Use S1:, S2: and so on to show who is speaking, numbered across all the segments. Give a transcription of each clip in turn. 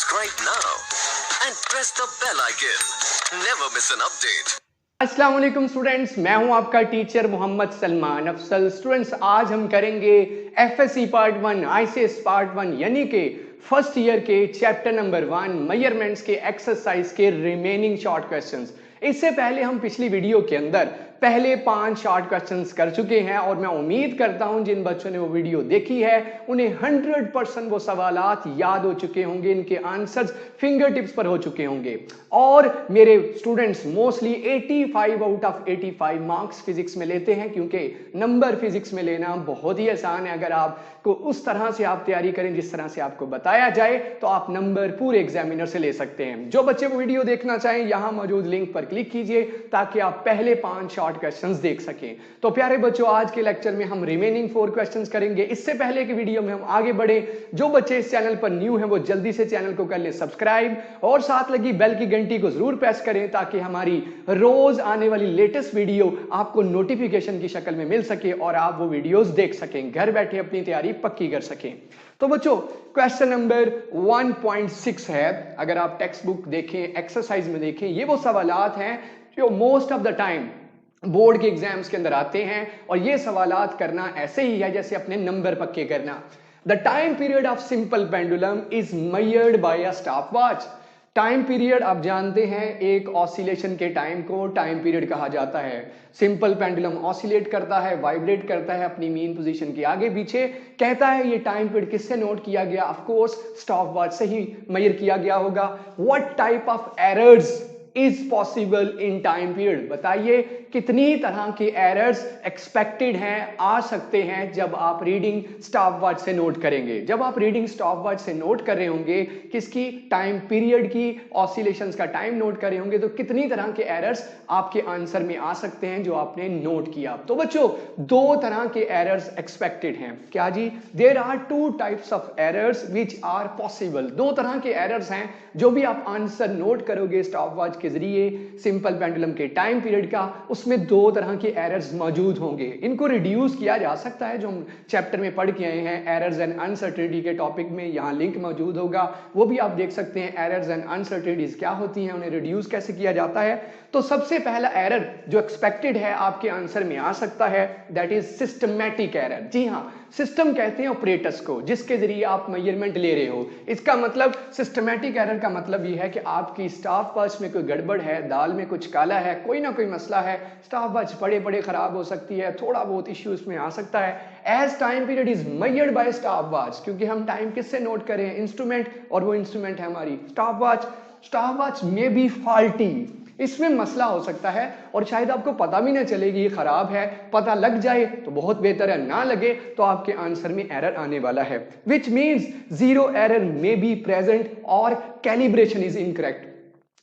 S1: Subscribe now and press the bell icon. Never miss an update.
S2: अस्सलाम वालेकुम students, मैं हूं आपका टीचर मोहम्मद सलमान अफसल। स्टूडेंट्स, आज हम करेंगे एफएससी पार्ट 1 आईसीएस पार्ट 1 यानी कि फर्स्ट ईयर के चैप्टर नंबर 1 मेजरमेंट्स के एक्सरसाइज के रिमेनिंग शॉर्ट क्वेश्चंस। इससे पहले हम पिछली वीडियो के अंदर पहले 5 शॉर्ट क्वेश्चंस कर चुके हैं और मैं उम्मीद करता हूं जिन बच्चों ने वो वीडियो देखी है उन्हें 100% वो सवालात याद हो चुके होंगे, इनके आंसर्स फिंगर टिप्स पर हो चुके होंगे। और मेरे students mostly 85 out of 85 marks physics में लेते हैं, क्योंकि नंबर फिजिक्स में लेना बहुत ही आसान है। अगर आपको उस तरह से आप तैयारी करें जिस तरह से आपको बताया जाए तो आप नंबर पूरे एग्जामिनर से ले सकते हैं। जो बच्चे वो वीडियो देखना चाहें यहां मौजूद लिंक पर क्लिक कीजिए ताकि आप पहले 5 शॉर्ट क्वेश्चंस देख सकें। तो प्यारे बच्चों, आज के लेक्चर में हम रिमेनिंग 4 क्वेश्चंस करेंगे। इससे पहले की वीडियो में हम आगे बढ़े, जो बच्चे इस चैनल पर न्यू हैं वो जल्दी से चैनल को कर लें सब्सक्राइब और साथ लगी बेल की घंटी को जरूर प्रेस करें ताकि हमारी रोज आने वाली लेटेस्ट वीडियो आपको नोटिफिकेशन की शक्ल में मिल सके और आप वो वीडियोस देख सकें, घर बैठे अपनी तैयारी पक्की कर सकें। तो बच्चों, क्वेश्चन नंबर 1.6 है। अगर आप टेक्स्ट बुक देखें, एक्सरसाइज में देखें, ये वो सवालात हैं जो most of the time board के एग्जाम्स के अंदर आते हैं और ये सवालात करना ऐसे ही है जैसे अपने नंबर पक्के करना। The time period of simple pendulum is measured bye a stopwatch. Time period आप जानते हैं, एक ऑसिलेशन के टाइम को टाइम पीरियड कहा जाता है। सिंपल पेंडुलम ऑसिलेट करता है, वाइब्रेट करता है अपनी मीन पोजीशन के आगे पीछे। कहता है ये टाइम पीरियड किससे नोट किया गया? ऑफ कोर्स स्टॉपवॉच से ही मेजर किया गया होगा। What type of errors is possible in time period? बताइए कितनी तरह के एरर्स एक्सपेक्टेड हैं, आ सकते हैं जब आप रीडिंग स्टॉपवॉच से नोट करेंगे। जब आप रीडिंग स्टॉपवॉच से नोट कर रहे होंगे, किसकी? टाइम पीरियड की, ऑसिलेशंस का टाइम नोट कर रहे होंगे, तो कितनी तरह के एरर्स आपके आंसर में आ सकते हैं जो आपने नोट किया। तो बच्चों, 2 तरह के एरर्स एक्सपेक्टेड हैं। क्या जी? There are 2 types of errors which are possible. 2 तरह के एरर्स हैं जो भी आप आंसर नोट करोगे स्टॉपवॉच के जरिए सिंपल पेंडुलम के टाइम पीरियड का, उसमें 2 तरह के एरर्स मौजूद होंगे। इनको रिड्यूस किया जा सकता है, जो हम चैप्टर में पढ़ के आए हैं एरर्स एंड अनसर्टेनिटी के टॉपिक में, यहां लिंक मौजूद होगा, वो भी आप देख सकते हैं। एरर्स एंड अनसर्टेनिटीज क्या होती हैं, उन्हें रिड्यूस कैसे किया जाता है। तो सबसे पहला एरर जो एक्सपेक्टेड है आपके आंसर में आ सकता है, दैट इज सिस्टमैटिक एरर। जी हां, सिस्टम कहते हैं ऑपरेटर्स को जिसके जरिए आप मेजरमेंट ले रहे हो। इसका मतलब सिस्टमैटिक एरर का मतलब यह है कि आपकी स्टॉपवॉच में कोई गड़बड़ है, दाल में कुछ काला है, कोई ना कोई मसला है, स्टॉपवॉच बड़े खराब हो सकती है, थोड़ा बहुत इश्यू इसमें आ सकता है। As time period is measured by stopwatch, क्योंकि हम टाइम किससे नोट करें? इंस्ट्रूमेंट, और वो इंस्ट्रूमेंट है हमारी स्टॉपवॉच। स्टॉपवॉच में बी फॉल्टी, इसमें मसला हो सकता है और शायद आपको पता भी ना चलेगी ये खराब है। पता लग जाए तो बहुत बेहतर है, ना लगे तो आपके आंसर में एरर आने वाला है। Which means 0 error may be present और calibration is incorrect.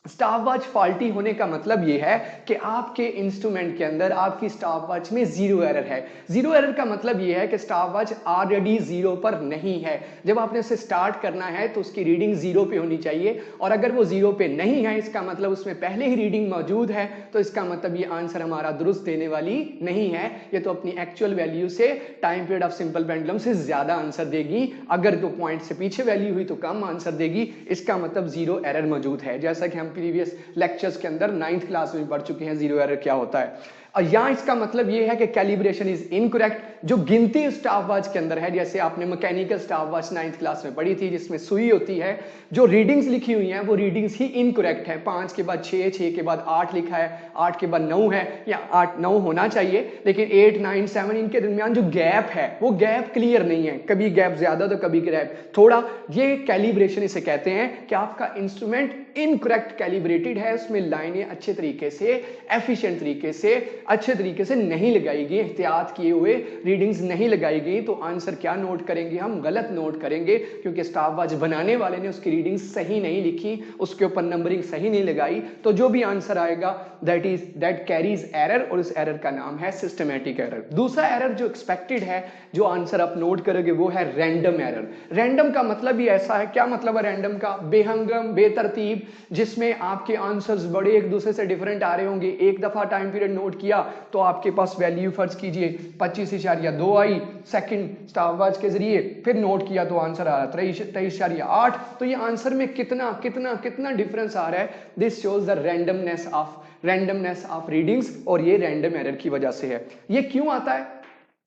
S2: Stopwatch faulty होने का मतलब यह है कि आपके इंस्ट्रूमेंट के अंदर, आपकी स्टॉपवॉच में 0 एरर है। 0 एरर का मतलब यह है कि स्टॉपवॉच ऑलरेडी 0 पर नहीं है। जब आपने उसे स्टार्ट करना है तो उसकी रीडिंग 0 पे होनी चाहिए, और अगर वो 0 पे नहीं है इसका मतलब उसमें पहले ही रीडिंग मौजूद है, तो इसका मतलब ये आंसर हमारा दुरुस्त देने वाली नहीं है। ये तो अपनी एक्चुअल वैल्यू से, time period of simple pendulum से ज्यादा आंसर देगी। अगर 2 पॉइंट से पीछे वैल्यू हुई तो कम आंसर देगी। इसका मतलब 0 एरर मौजूद है, जैसा कि हम प्रीवियस लेक्चर्स के अंदर 9th क्लास में पढ़ चुके हैं 0 एरर क्या होता है। और यहां इसका मतलब यह है कि कैलिब्रेशन इज इनकरेक्ट। जो गिनती स्टॉपवॉच के अंदर है, जैसे आपने मैकेनिकल स्टॉपवॉच 9th क्लास में पढ़ी थी जिसमें सुई होती है, जो रीडिंग्स लिखी हुई हैं वो रीडिंग्स ही इनकरेक्ट है। 5 के बाद 6, 6 के बाद 8 लिखा है, 8 के बाद 9 है, या 8 9 होना चाहिए, लेकिन 8 9 7 इनके दरमियान जो गैप है वो गैप क्लियर नहीं है। कभी गैप ज्यादा तो कभी गैप थोड़ा। ये कैलिब्रेशन इसे कहते हैं कि आपका इंस्ट्रूमेंट इनकरेक्ट कैलिब्रेटेड है, उसमें लाइनें अच्छे तरीके से, एफिशिएंट तरीके से, अच्छे तरीके से नहीं लगाई गई, एहतियात किए हुए रीडिंग्स नहीं लगाई गई। तो आंसर क्या नोट करेंगे? हम गलत नोट करेंगे, क्योंकि स्टॉपवॉच बनाने वाले ने उसकी रीडिंग सही नहीं लिखी, उसके ऊपर नंबरिंग सही नहीं लगाई। तो जो भी आंसर आएगा दैट कैरीज एरर, और उस एरर का नाम है सिस्टमैटिक एरर। दूसरा एरर जो एक्सपेक्टेड है, जो आंसर आप नोट करोगे, वो है रैंडम एरर। रैंडम का मतलब ही ऐसा है, क्या मतलब है रैंडम का? बेहंगम, बेतरतीब, जिसमें आपके आंसर्स बड़े एक दूसरे से डिफरेंट आ रहे होंगे। एक दफा टाइम पीरियड नोट किया तो आपके पास वैल्यू फर्ज कीजिए 25.5 23.2 आई, सेकंड स्टॉपवॉच के जरिए फिर नोट किया तो आंसर आ रहा है 23.8। तो ये आंसर में कितना कितना कितना डिफरेंस आ रहा है। This shows the randomness of readings, और ये रैंडम एरर की वजह से है। ये क्यों आता है?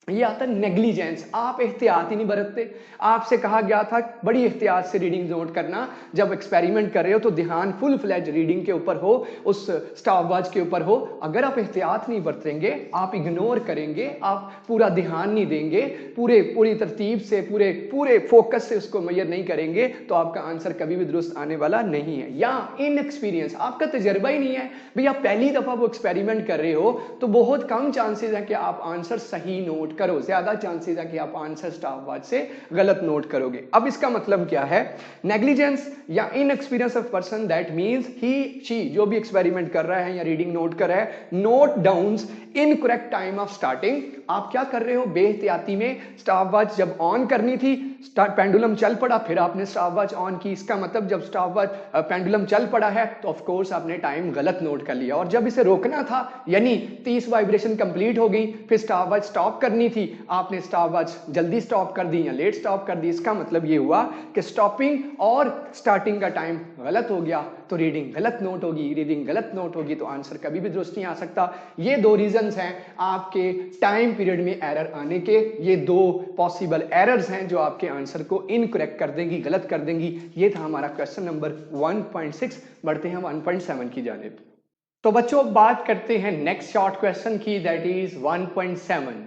S2: ये आता है नेग्लिजेंस, आप एहतियात ही नहीं बरतते। आपसे कहा गया था बड़ी एहतियात से रीडिंग नोट करना, जब एक्सपेरिमेंट कर रहे हो तो ध्यान फुल फ्लैज रीडिंग के ऊपर हो, उस स्टॉपवॉच के ऊपर हो। अगर आप एहतियात नहीं बरतेंगे, आप इग्नोर करेंगे, आप पूरा ध्यान नहीं देंगे, पूरी तरतीब से पूरे फोकस से उसको मेजर नहीं करेंगे, तो आपका आंसर कभी भी दुरुस्त आने वाला नहीं है। या इनएक्सपीरियंस, आपका तजर्बा ही नहीं है भैया, पहली दफा वो एक्सपेरिमेंट कर रहे हो, तो बहुत कम चांसेस है कि आप आंसर सही नोट करो, ज्यादा चांसेस है कि आप आंसर स्टॉपवॉच से गलत नोट करोगे। अब इसका मतलब क्या है? नेग्लिजेंस या inexperience of person, that means he she जो भी एक्सपेरिमेंट कर रहा है या रीडिंग नोट कर रहा है, note downs incorrect time of starting. आप क्या कर रहे हो? बेहतियाती में स्टॉपवॉच जब ऑन करनी थी, पेंडुलम चल पड़ा, फिर आपने स्टॉपवॉच ऑन की। इसका मतलब जब स्टॉपवॉच पेंडुलम चल पड़ा है तो ऑफ कोर्स आपने टाइम गलत नोट कर लिया, और जब इसे रोकना था यानी 30 वाइब्रेशन कंप्लीट हो गई, फिर स्टॉपवॉच स्टॉप करनी थी, आपने स्टॉपवॉच जल्दी स्टॉप कर दी या लेट स्टॉप कर दी। इसका मतलब ये हुआ कि स्टॉपिंग और स्टार्टिंग का टाइम गलत हो गया, तो रीडिंग गलत नोट होगी। रीडिंग गलत नोट होगी तो आंसर कभी भी दुरुस्त नहीं आ सकता। ये दो रीजंस हैं आपके टाइम पीरियड में एरर आने के। ये दो पॉसिबल एरर्स हैं जो आपके आंसर को इनकरेक्ट कर देंगी, गलत कर देंगी। ये था हमारा क्वेश्चन नंबर 1.6। बढ़ते हैं 1.7 की जानिब। तो बच्चों बात करते हैं नेक्स्ट शॉर्ट क्वेश्चन की, दैट इज 1.7।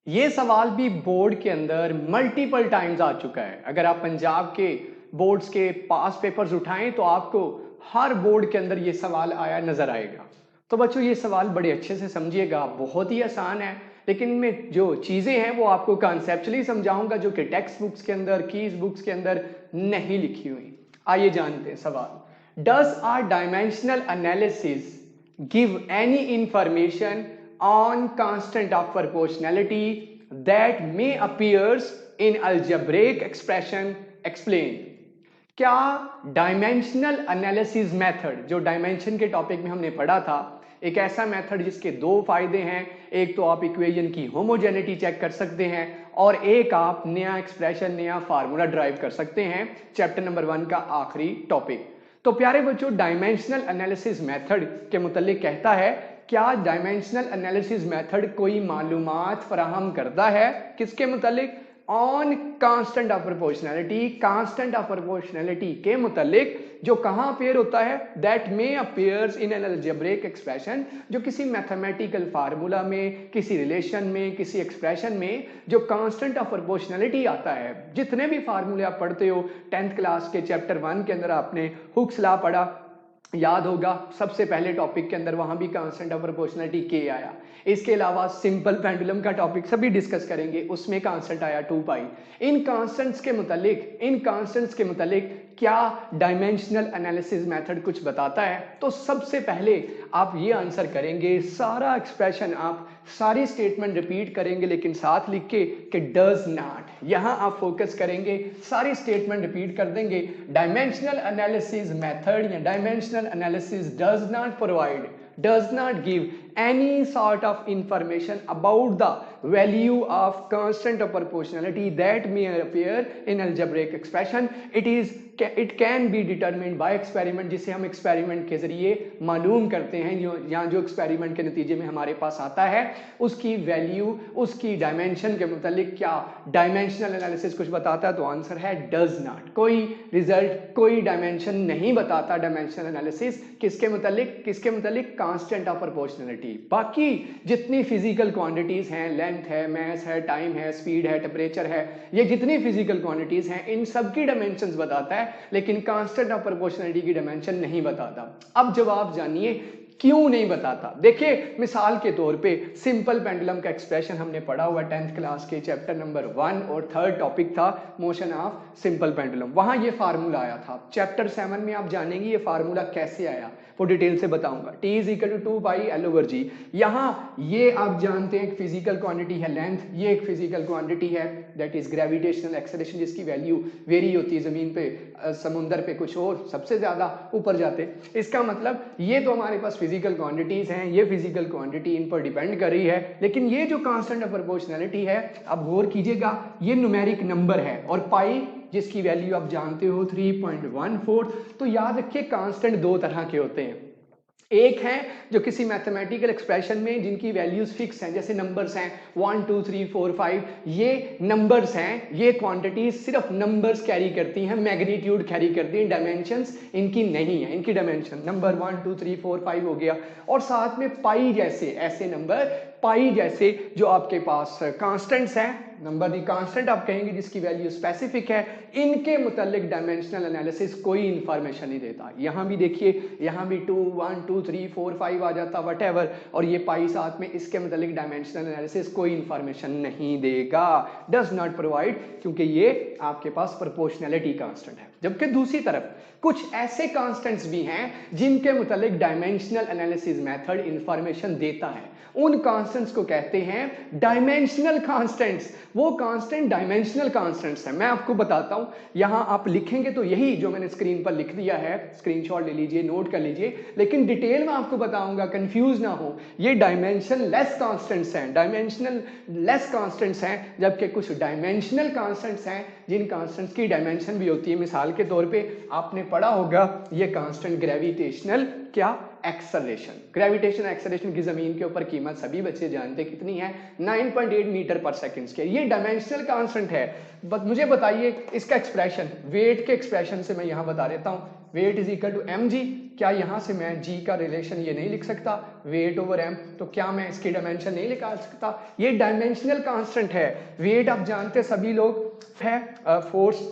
S2: ये सवाल भी बोर्ड के अंदर मल्टीपल टाइम्स आ चुका है। अगर आप पंजाब के बोर्ड्स के पास पेपर्स उठाएं तो आपको हर बोर्ड के अंदर ये सवाल आया नजर आएगा। तो बच्चों ये सवाल बड़े अच्छे से समझिएगा, बहुत ही आसान है, लेकिन इनमें जो चीजें हैं वो आपको कॉन्सेप्चुअली समझाऊंगा जो कि टेक्स्ट बुक्स के अंदर, कीज बुक्स के अंदर नहीं लिखी हुई। आइए जानते हैं सवाल। Does are dimensional analysis give any information on constant of proportionality that may appears in algebraic expression explain। क्या डायमेंशनल एनालिसिस मेथड, जो डायमेंशन के टॉपिक में हमने पढ़ा था, एक ऐसा मेथड जिसके दो फायदे हैं, एक तो आप इक्वेशन की होमोजेनिटी चेक कर सकते हैं, और एक आप नया एक्सप्रेशन, नया फार्मूला ड्राइव कर सकते हैं, चैप्टर नंबर 1 का आखिरी टॉपिक। तो प्यारे बच्चों डायमेंशनल एनालिसिस मेथड के मुतालिक कहता है, क्या डायमेंशनल एनालिसिस मेथड कोई मालूमात फराहम करता है? किसके मुतालिक? On constant of proportionality. Constant of proportionality के मुतालिक जो कहां अपेयर होता है? That may appears in an algebraic expression, जो किसी मैथमेटिकल फार्मूला में, किसी रिलेशन में, किसी एक्सप्रेशन में जो कांस्टेंट ऑफ प्रोपोर्शनैलिटी आता है। जितने भी फार्मूले आप पढ़ते हो 10th क्लास के चैप्टर 1 के अंदर आपने हुक्स लॉ पढ़ा, याद होगा, सबसे पहले टॉपिक के अंदर वहां भी कांस्टेंट ऑफ प्रोपोर्शनैलिटी के आया। इसके अलावा सिंपल पेंडुलम का टॉपिक सभी डिस्कस करेंगे, उसमें कांस्टेंट आया 2 पाई। इन कांस्टेंट्स के मुतालिक क्या डायमेंशनल एनालिसिस मेथड कुछ बताता है? तो सबसे पहले आप ये आंसर करेंगे, सारा एक्सप्रेशन आप सारी स्टेटमेंट रिपीट करेंगे, लेकिन साथ लिख के कि डज नॉट। यहां आप फोकस करेंगे, सारी स्टेटमेंट रिपीट कर देंगे। डायमेंशनल एनालिसिस मेथड या dimensional analysis does not give any sort of information about the value of constant of proportionality that may appear in algebraic expression. It can be determined by experiment, जिसे हम experiment के जरिए मालूम करते हैं। जो experiment के नतीजे में हमारे पास आता है उसकी वैल्यू, उसकी डायमेंशन के मुतालिक क्या डायमेंशनल एनालिसिस कुछ बताता है? तो आंसर है डज नॉट। कोई रिजल्ट, कोई डायमेंशन नहीं बताता डायमेंशनल एनालिसिस। किसके मुतालिक? Constant of proportionality. बाकी जितनी फिजिकल क्वांटिटीज हैं, लेंथ है, मैस है, टाइम है, स्पीड है, टेम्परेचर है, ये जितनी फिजिकल क्वांटिटीज हैं इन सब की डायमेंशंस बताता है, लेकिन कांस्टेंट ऑफ प्रोपोर्शनैलिटी की डायमेंशन नहीं बताता। अब जवाब जानिए क्यों नहीं बताता। देखिए मिसाल के तौर पे सिंपल पेंडुलम का एक्सप्रेशन हमने पढ़ा हुआ 10th क्लास के चैप्टर नंबर 1 और 3rd टॉपिक था मोशन ऑफ सिंपल पेंडुलम। वहां ये फार्मूला आया था। चैप्टर 7 में आप जानेंगे ये फार्मूला कैसे आया, वो डिटेल से बताऊंगा। T = 2 पाई L/G। यहां ये आप जानते हैं एक फिजिकल क्वांटिटी है लेंथ, ये एक फिजिकल क्वांटिटी है दैट इज ग्रेविटेशनल एक्सेलरेशन, जिसकी वैल्यू वेरी होती है ज़मीन पे, समुंदर पे कुछ और सबसे ज़्यादा ऊपर जाते। इसका मतलब ये तो हमारे पास फिजिकल क्वांटिटीज़ हैं, ये फिजिकल क्वांटिटी इन पर डिपेंड कर रही है, लेकिन ये जो कांस्टेंट ऑफ प्रोपोर्शनैलिटी है, अब गौर कीजिएगा, ये न्यूमेरिक नंबर है और पाई जिसकी वैल्यू आप जानते हो 3.14। तो याद रखिए कांस्टेंट दो तरह के होते हैं, एक है जो किसी मैथमेटिकल एक्सप्रेशन में जिनकी वैल्यूज फिक्स हैं, जैसे नंबर्स हैं 1 2 3 4 5, ये नंबर्स हैं, ये क्वांटिटीज सिर्फ नंबर्स कैरी करती हैं, मैग्नीट्यूड कैरी करती हैं, डायमेंशंस इनकी नहीं है, इनकी डायमेंशन नंबर 1 2 3 4 5 हो गया। और साथ में पाई जैसे ऐसे नंबर, पाई जैसे जो आपके पास कांस्टेंट्स हैं, नंबर दी कांस्टेंट आप कहेंगे जिसकी वैल्यू स्पेसिफिक है, इनके मुतालिक डायमेंशनल एनालिसिस कोई इंफॉर्मेशन नहीं देता। यहां भी देखिए, यहां भी 2 1 2 3 4 5 आ जाता व्हाटएवर, और ये पाई साथ में, इसके मुतालिक डायमेंशनल एनालिसिस कोई इंफॉर्मेशन नहीं देगा, डज नॉट प्रोवाइड, क्योंकि ये आपके पास प्रोपोर्शनैलिटी कांस्टेंट है। जबकि दूसरी तरफ कुछ ऐसे कांस्टेंट्स भी हैं जिनके मुतालिक डायमेंशनल एनालिसिस मेथड इंफॉर्मेशन देता है, उन कांस्टेंट्स को कहते हैं डायमेंशनल कांस्टेंट्स। वो कांस्टेंट डायमेंशनल कांस्टेंट्स हैं, मैं आपको बताता हूं, यहां आप लिखेंगे तो यही जो मैंने स्क्रीन पर लिख दिया है, स्क्रीनशॉट ले लीजिए, नोट कर लीजिए, लेकिन डिटेल में आपको बताऊंगा, कंफ्यूज ना हो। ये डायमेंशन लेस कांस्टेंट्स हैं, डायमेंशनल लेस कांस्टेंट्स हैं, जबकि कुछ डायमेंशनल कांस्टेंट्स हैं जिन कांस्टेंट्स की डायमेंशन भी होती है। मिसाल के तौर पे आपने पढ़ा होगा ये कांस्टेंट ग्रेविटेशनल क्या एक्सेलरेशन, ग्रेविटेशन एक्सेलरेशन की जमीन के ऊपर कीमत सभी बच्चे जानते कितनी है, 9.8 मीटर पर सेकंड के। ये डायमेंशनल कांस्टेंट है। मुझे बताइए इसका एक्सप्रेशन, वेट के एक्सप्रेशन से मैं यहां बता देता हूं, weight is equal to mg। क्या यहां से मैं g का रिलेशन ये नहीं लिख सकता, वेट ओवर m, तो क्या मैं इसकी डायमेंशन नहीं निकाल सकता? ये डायमेंशनल कांस्टेंट है। वेट आप जानते सभी लोग है, फोर्स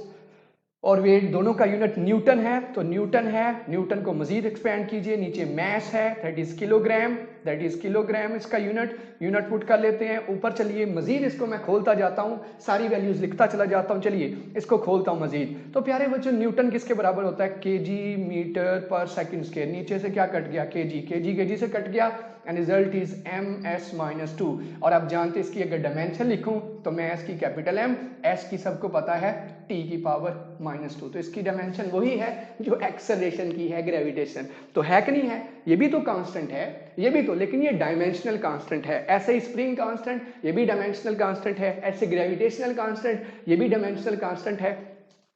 S2: और वेट दोनों का यूनिट न्यूटन है, तो न्यूटन है, न्यूटन को मजीद एक्सपेंड कीजिए, नीचे मैस है, that is kilogram, that is kilogram इसका यूनिट पुट कर लेते हैं। ऊपर चलिए मजीद इसको मैं खोलता जाता हूं, सारी वैल्यूज लिखता चला जाता हूं, चलिए इसको खोलता हूं मजीद। तो प्यारे बच्चों, न्यूटन किसके बराबर होता है? केजी मीटर पर सेकंड स्क्वायर। नीचे से क्या कट गया? केजी, केजी से कट गया, एंड रिजल्ट इज ms-2। और आप जानते इसकी अगर डायमेंशन लिखूं तो मैं एस की कैपिटल M, एस की सबको पता है t की पावर -2, तो इसकी डायमेंशन वही है जो एक्सेलरेशन की है, ग्रेविटेशन। तो है कि नहीं है? ये भी तो कांस्टेंट है, ये भी तो, लेकिन ये डायमेंशनल कांस्टेंट है। ऐसे ही स्प्रिंग कांस्टेंट, ये भी डायमेंशनल कांस्टेंट है, ऐसे ग्रेविटेशनल कांस्टेंट, ये भी डायमेंशनल कांस्टेंट है।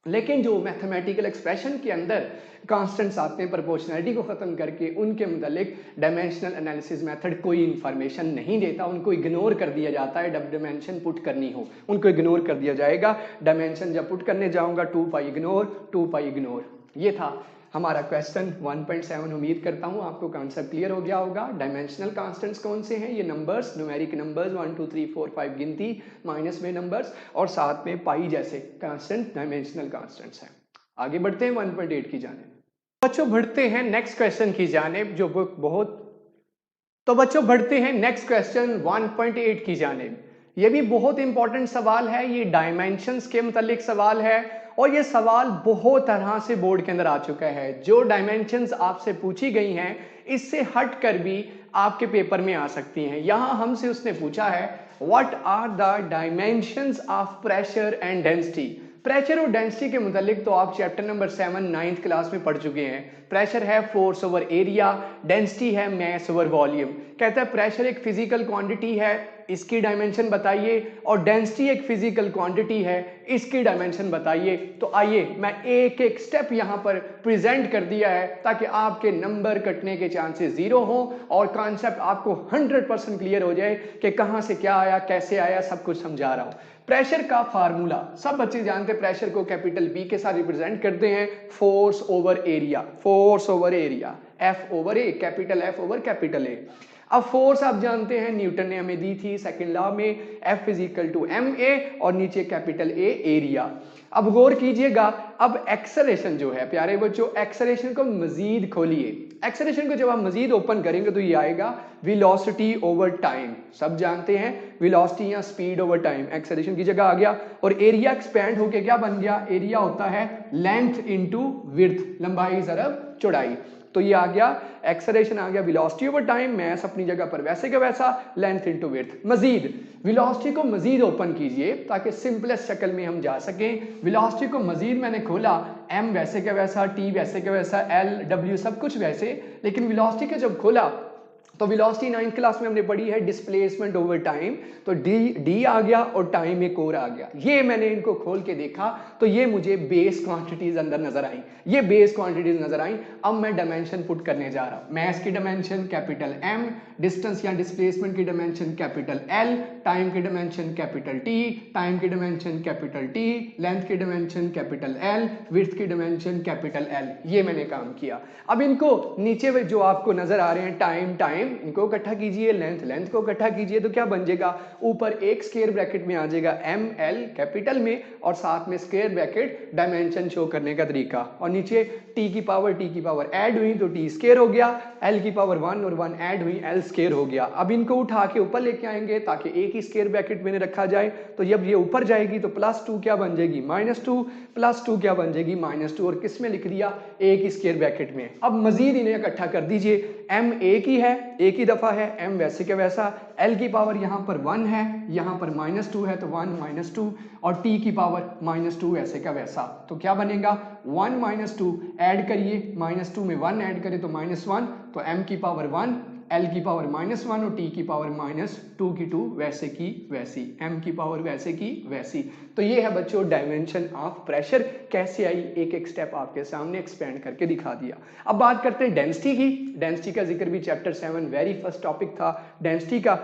S2: लेकिन जो मैथमेटिकल एक्सप्रेशन के अंदर कांस्टेंट्स आते हैं प्रोपोर्शनैलिटी को खत्म करके, उनके मुतालिक डायमेंशनल एनालिसिस मेथड कोई इंफॉर्मेशन नहीं देता, उनको इग्नोर कर दिया जाता है। जब डायमेंशन पुट करनी हो उनको इग्नोर कर दिया जाएगा। डायमेंशन जब पुट करने जाऊंगा 2 पाई इग्नोर। ये था हमारा क्वेश्चन 1.7। उम्मीद करता हूं आपको कॉन्सेप्ट क्लियर हो गया होगा। डायमेंशनल कांस्टेंट्स कौन से हैं? ये नंबर्स, न्यूमेरिक नंबर्स 1 2 3 4 5 गिनती, माइनस में नंबर्स, और साथ में पाई जैसे कांस्टेंट डायमेंशनल कांस्टेंट्स हैं। आगे बढ़ते हैं 1.8 की जानिब। बच्चों बढ़ते हैं नेक्स्ट क्वेश्चन की जानिब, जो बहुत, तो बच्चों बढ़ते हैं नेक्स्ट क्वेश्चन 1.8 की जानिब। ये भी बहुत इंपॉर्टेंट सवाल है, ये डायमेंशंस के मुतालिक सवाल है, और ये सवाल बहुत तरह से बोर्ड के अंदर आ चुका है। जो डायमेंशंस आपसे पूछी गई हैं इससे हट कर भी आपके पेपर में आ सकती हैं। यहां हमसे उसने पूछा है what are the dimensions of pressure and density. Pressure और डेंसिटी के मुतालिक तो आप चैप्टर नंबर 7 9th क्लास में पढ़ चुके हैं। प्रेशर है फोर्स ओवर एरिया, डेंसिटी है मास ओवर वॉल्यूम। कहता है प्रेशर एक फिजिकल क्वांटिटी है, इसकी डायमेंशन बताइए, और डेंसिटी एक फिजिकल क्वांटिटी है, इसकी डायमेंशन बताइए। तो आइए मैं एक एक स्टेप यहां पर प्रेजेंट कर दिया है ताकि आपके नंबर कटने के चांसेस 0 हो और कॉन्सेप्ट आपको 100% क्लियर हो जाए कि कहां से क्या आया, कैसे आया, सब कुछ समझा रहा हूं। प्रेशर का फार्मूला सब बच्चे जानते हैं, प्रेशर को कैपिटल B के साथ रिप्रेजेंट करते हैं, force over area, force over area, F over A, capital F over capital A। अब फोर्स आप जानते हैं न्यूटन ने हमें दी थी सेकंड लॉ में, F is equal to ma, और नीचे कैपिटल A एरिया। अब गौर कीजिएगा, अब एक्सेलरेशन जो है प्यारे बच्चों, एक्सेलरेशन को मजीद खोलिए। एक्सेलरेशन को जब आप मजीद ओपन करेंगे तो ये आएगा वेलोसिटी ओवर टाइम। सब जानते हैं वेलोसिटी या स्पीड ओवर टाइम एक्सेलरेशन की जगह आ गया, और एरिया एक्सपैंड होके क्या बन गया? एरिया होता है लेंथ इनटू विड्थ, लंबाई ज़रब चौड़ाई। तो ये आ गया एक्सेलरेशन, आ गया वेलोसिटी ओवर टाइम, मास अपनी जगह पर वैसे का वैसा, लेंथ इनटू विड्थ। मजीद वेलोसिटी को मजीद ओपन कीजिए ताकि सिंपलेस्ट शक्ल में हम जा सकें। वेलोसिटी को मजीद मैंने खोला, m वैसे का वैसा, t वैसे का वैसा, l w सब कुछ वैसे, लेकिन वेलोसिटी को जब खोला तो वेलोसिटी 9th क्लास में हमने पढ़ी है डिस्प्लेसमेंट ओवर टाइम, तो डी आ गया और टाइम एक और आ गया। ये मैंने इनको खोल के देखा तो ये मुझे बेस क्वांटिटीज अंदर नजर आई, ये बेस क्वांटिटीज नजर आई। अब मैं डायमेंशन पुट करने जा रहा हूं। मास की डायमेंशन कैपिटल M, डिस्टेंस या डिस्प्लेसमेंट की डायमेंशन कैपिटल L, टाइम की डायमेंशन कैपिटल T, टाइम की डायमेंशन कैपिटल T, लेंथ की डायमेंशन कैपिटल L, विड्थ की डायमेंशन कैपिटल L। ये मैंने काम किया। अब इनको नीचे में जो आपको नजर आ रहे हैं टाइम टाइम, इनको इकट्ठा कीजिए, लेंथ लेंथ को इकट्ठा कीजिए, तो क्या बन जाएगा, ऊपर एक स्क्वायर ब्रैकेट में आ जाएगा ML कैपिटल में और साथ में स्क्वायर ब्रैकेट डायमेंशन शो करने का तरीका, और नीचे t की पावर ऐड हुई तो t स्क्वायर हो गया, l की पावर 1 और 1 ऐड हुई l स्क्वायर हो गया। अब इनको उठा के ऊपर लेके आएंगे ताकि एक ही स्क्वायर ब्रैकेट में रखा जाए, तो जब ये ऊपर जाएगी तो +2 क्या बन जाएगी -2, +2 क्या बन जाएगी -2, और किस में लिख दिया, एक ही स्क्वायर ब्रैकेट में। अब मजीद इन्हें इकट्ठा कर दीजिए, m एक ही है, एक ही दफा है, m वैसे के वैसा, l की पावर यहाँ पर 1 है, यहाँ पर -2 है तो 1 -2, और t की पावर -2 ऐसे का वैसा, तो क्या बनेगा 1 -2 ऐड करिए, -2 में 1 ऐड करें तो -1, तो m की पावर 1, l की पावर -1 और t की पावर -2 की 2 वैसे की वैसी, m की पावर वैसे की वैसी। तो ये है बच्चों डायमेंशन ऑफ प्रेशर कैसे आई, एक एक स्टेप आपके सामने एक्सपेंड करके दिखा दिया। अब बात करते हैं डेंसिटी की। डेंसिटी का जिक्र भी चैप्टर 7 वेरी फर्स्ट टॉपिक था डेंसिटी का।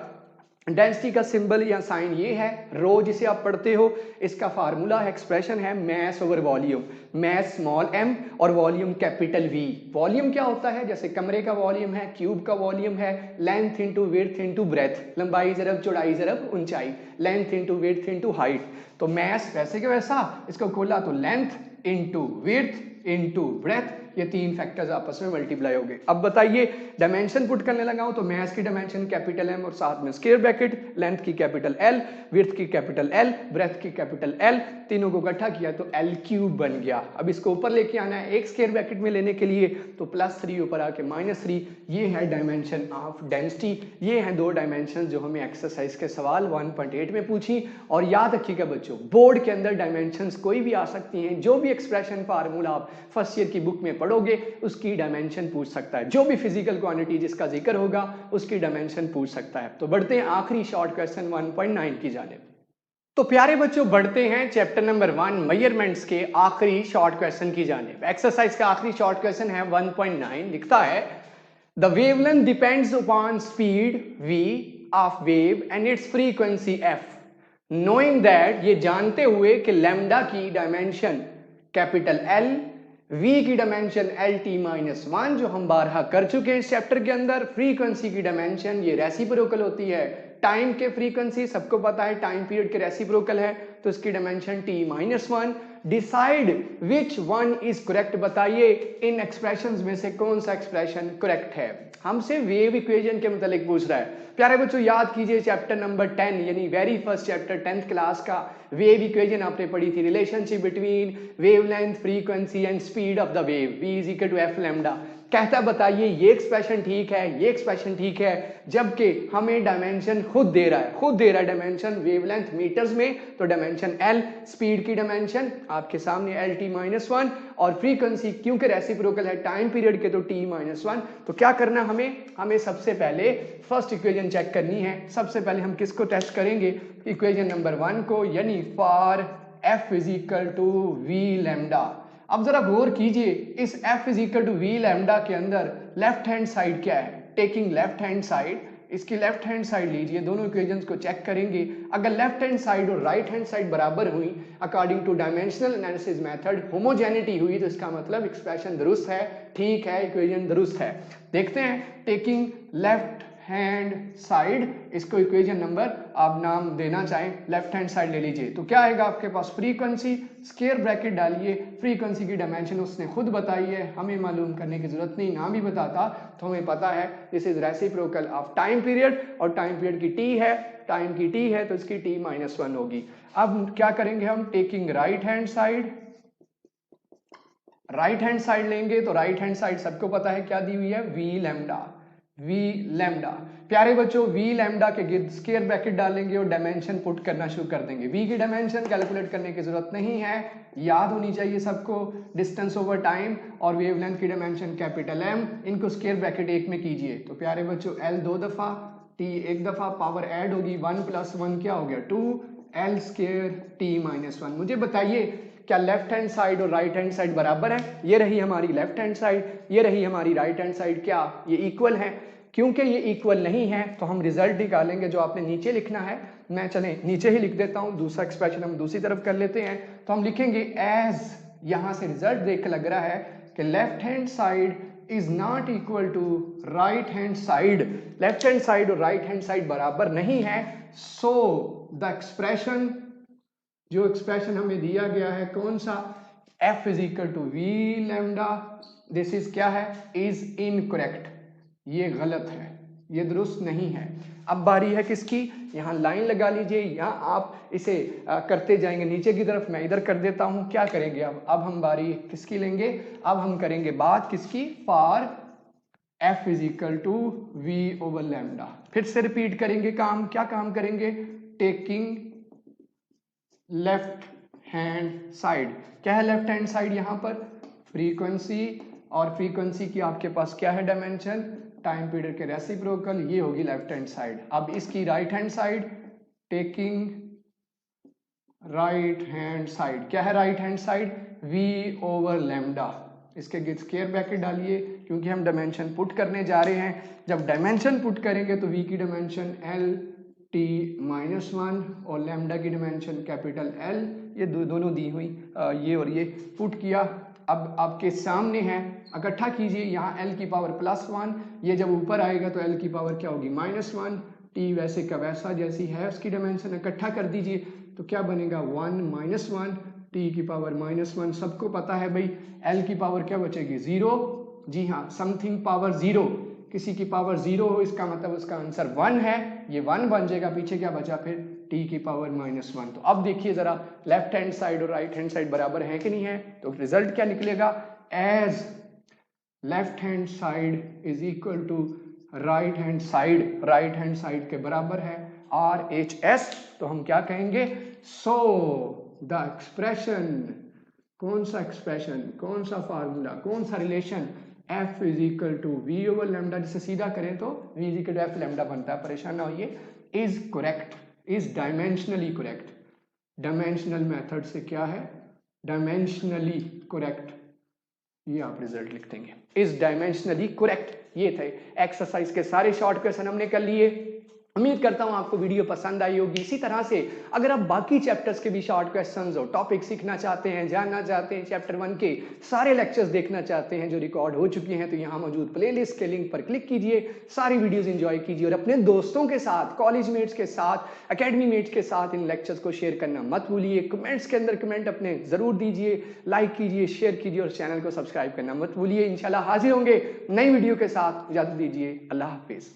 S2: डेंसिटी का सिंबल या साइन ये है रो, जिसे आप पढ़ते हो, इसका फार्मूला है, एक्सप्रेशन है मास over volume, mass small m और वॉल्यूम कैपिटल V। वॉल्यूम क्या होता है, जैसे कमरे का वॉल्यूम है, क्यूब का वॉल्यूम है, length into width into breadth, लंबाई जरब चौड़ाई जरब ऊंचाई, length into width into height. तो मास वैसे के वैसा, इसको खोला तो length into width into breadth, ये तीन फैक्टर्स आपस में मल्टीप्लाई हो गए। अब बताइए डायमेंशन पुट करने लगा हूं तो मास की डायमेंशन कैपिटल M और साथ में स्क्वायर ब्रैकेट, लेंथ की कैपिटल L, विड्थ की कैपिटल L, ब्रेथ की कैपिटल L, तीनों को इकट्ठा किया तो L क्यूब बन गया। अब इसको ऊपर लेके आना है एक स्क्वायर ब्रैकेट में लेने के लिए, तो +3 ऊपर आके -3, ये है डायमेंशन ऑफ डेंसिटी। ये हैं दो डायमेंशन जो हमें एक्सरसाइज के सवाल 1.8 में पूछी। और याद रखिएगा बच्चों, बोर्ड के अंदर डायमेंशन कोई भी आ सकती हैं, जो भी एक्सप्रेशन फार्मूला आप फर्स्ट ईयर की बुक में पढ़ोगे उसकी डायमेंशन पूछ सकता है, जो भी फिजिकल क्वांटिटी जिसका जिक्र होगा उसकी डायमेंशन पूछ सकता है। तो बढ़ते हैं आखिरी शॉर्ट क्वेश्चन 1.9 की जानिब। तो प्यारे बच्चों बढ़ते हैं चैप्टर नंबर 1 मेजरमेंट्स के आखिरी शॉर्ट क्वेश्चन की जानिब। एक्सरसाइज का आखिरी शॉर्ट क्वेश्चन है 1.9, लिखता है the wavelength depends upon speed v of wave and it's frequency f, knowing that, ये जानते हुए कि लैम्डा की डायमेंशन कैपिटल L, v की डायमेंशन LT-1 जो हम बारहा कर चुके हैं इस चैप्टर के अंदर, फ्रीक्वेंसी की डायमेंशन ये रेसिप्रोकल होती है टाइम के फ्रीक्वेंसी, सबको पता है टाइम पीरियड के रेसिप्रोकल है, तो इसकी dimension T-1। Decide which one is correct, बताइए इन एक्सप्रेशंस में से कौन सा एक्सप्रेशन करेक्ट है। हमसे वेव इक्वेशन के मतलब पूछ रहा है। प्यारे बच्चों याद कीजिए चैप्टर नंबर 10 यानी very first chapter 10th class का वेव इक्वेशन आपने पढ़ी थी, relationship between wavelength frequency and speed of the wave, v is equal to f lambda. कहता बताइए ये एक्सप्रेशन ठीक है, ये एक्सप्रेशन ठीक है, जबकि हमें डायमेंशन खुद दे रहा है डायमेंशन वेवलेंथ मीटर्स में, तो डायमेंशन L, स्पीड की डायमेंशन आपके सामने LT-1 और फ्रीक्वेंसी क्योंकि रेसिप्रोकल है टाइम पीरियड के तो T-1। तो क्या करना हमें सबसे पहले फर्स्ट इक्वेशन चेक करनी है। सबसे पहले हम किसको टेस्ट करेंगे, इक्वेशन नंबर 1 को, यानी for f is equal to v lambda. अब जरा गौर कीजिए इस f is equal to v lambda के अंदर लेफ्ट हैंड साइड क्या है, टेकिंग लेफ्ट हैंड साइड, इसकी लेफ्ट हैंड साइड लीजिए, दोनों इक्वेशंस को चेक करेंगे। अगर लेफ्ट हैंड साइड और राइट हैंड साइड बराबर हुई according to dimensional analysis method, homogeneity हुई, तो इसका मतलब एक्सप्रेशन दुरुस्त है, ठीक है, इक्वेशन दुरुस्त है। देखते हैं टेकिंग लेफ्ट हैंड साइड, इसको इक्वेशन नंबर आप नाम देना चाहें, लेफ्ट हैंड साइड ले लीजिए, तो क्या आएगा आपके पास फ्रीक्वेंसी, स्क्वायर ब्रैकेट डालिए, फ्रीक्वेंसी की डायमेंशन उसने खुद बताई है, हमें मालूम करने की जरूरत नहीं, नाम ही बताता तो हमें पता है this is reciprocal of time period, और टाइम पीरियड की t है, टाइम की t है तो इसकी T-1 होगी। अब क्या करेंगे हम, taking right hand side, right hand side लेंगे तो राइट हैंड साइड सबको पता है क्या दी हुई है, वी लैम्डा, वी लैम्डा। प्यारे बच्चों वी लैम्डा के गिर्द स्क्वायर ब्रैकेट डालेंगे और डायमेंशन पुट करना शुरू कर देंगे। वी की डायमेंशन कैलकुलेट करने की जरूरत नहीं है, याद होनी चाहिए सबको, डिस्टेंस ओवर टाइम और वेवलेंथ की डायमेंशन कैपिटल एम, इनको स्क्वायर ब्रैकेट 1 में कीजिए। तो प्यारे बच्चों एल 2 दफा, टी 1 दफा, पावर ऐड होगी 1 + 1 क्या हो गया 2, एल स्क्वायर टी -1। मुझे बताइए क्या लेफ्ट हैंड साइड और राइट हैंड साइड बराबर है? ये रही हमारी लेफ्ट हैंड साइड, ये रही हमारी राइट हैंड साइड, क्या ये इक्वल है? क्योंकि ये इक्वल नहीं है तो हम रिजल्ट निकालेंगे जो आपने नीचे लिखना है। मैं चलें नीचे ही लिख देता हूं, दूसरा एक्सप्रेशन हम दूसरी तरफ कर लेते हैं। तो हम लिखेंगे एज, यहां से रिजल्ट देख लग रहा है कि left hand side is not equal to right hand side, left hand side और राइट हैंड साइड बराबर नहीं है। सो द एक्सप्रेशन, जो एक्सप्रेशन हमें दिया गया है कौन सा, f = v lambda, this is क्या है, इज इनकरेक्ट, ये गलत है, ये दुरुस्त नहीं है। अब बारी है किसकी, यहाँ लाइन लगा लीजिए, यहाँ आप इसे करते जाएंगे नीचे की तरफ, मैं इधर कर देता हूँ। क्या करेंगे अब हम बारी किसकी लेंगे, अब हम करेंगे बात किसकी, फॉर f = v लैम्डा। फिर से रिपीट करेंगे काम, क्या काम करेंगे, टेकिंग लेफ्ट हैंड साइड। क्या है लेफ्ट हैंड साइड, यहां पर फ्रीक्वेंसी, और फ्रीक्वेंसी की आपके पास क्या है डायमेंशन, टाइम पीरियड के रेसिप्रोकल, ये होगी लेफ्ट हैंड साइड। अब इसकी right hand side, taking right hand side, क्या है right hand side, v lambda. इसके स्क्वायर ब्रैकेट डालिए क्योंकि हम डायमेंशन पुट करने जा रहे हैं। जब डायमेंशन पुट करेंगे तो v की डायमेंशन l t -1 और लैम्डा की डायमेंशन कैपिटल L, ये दोनों दी हुई, ये और ये पुट किया। अब आपके सामने है, इकट्ठा कीजिए, यहाँ L की पावर +1, ये जब ऊपर आएगा तो L की पावर क्या होगी -1, t वैसे का वैसा जैसी है उसकी डायमेंशन, इकट्ठा कर दीजिए तो क्या बनेगा 1 - 1, t की पावर -1, सबको पता है भाई L की पावर क्या बचेगी 0, जी हाँ, समथिंग पावर 0, किसी की पावर 0 हो इसका मतलब उसका आंसर 1 है, ये 1 बन जाएगा, पीछे क्या बचा फिर t की पावर -1। तो अब देखिए जरा लेफ्ट हैंड साइड और राइट हैंड साइड बराबर है कि नहीं है, तो रिजल्ट क्या निकलेगा, as left hand side is equal to right hand side, right hand side के बराबर है RHS। तो हम क्या कहेंगे, सो द एक्सप्रेशन, कौन सा एक्सप्रेशन, कौन सा फार्मूला, कौन सा रिलेशन, f = v लैम्डा, जिसे सीधा करें तो v = f लैम्डा बनता है, परेशान ना होइए, is correct, is dimensionally correct. Dimensional method से क्या है, डायमेंशनली करेक्ट, ये आप रिजल्ट लिख देंगे, इज डायमेंशनली करेक्ट। ये थे एक्सरसाइज के सारे शॉर्ट क्वेश्चन हमने कर लिए। उम्मीद करता हूं आपको वीडियो पसंद आई होगी। इसी तरह से अगर आप बाकी चैप्टर्स के भी शॉर्ट क्वेश्चंस और टॉपिक सीखना चाहते हैं, जानना चाहते हैं, चैप्टर 1 के सारे लेक्चर्स देखना चाहते हैं जो रिकॉर्ड हो चुके हैं, तो यहाँ मौजूद प्लेलिस्ट के लिंक पर क्लिक कीजिए, सारी वीडियोस एंजॉय कीजिए और अपने दोस्तों के साथ, कॉलेज मेट्स के साथ, एकेडमी मेट्स के साथ इन लेक्चर्स को शेयर करना मत भूलिए। कमेंट्स के अंदर कमेंट अपने जरूर दीजिए, लाइक कीजिए, शेयर कीजिए और चैनल को सब्सक्राइब करना मत भूलिए। इंशाल्लाह हाजिर होंगे नई वीडियो के साथ, इजाजत दीजिए, अल्लाह हाफिज।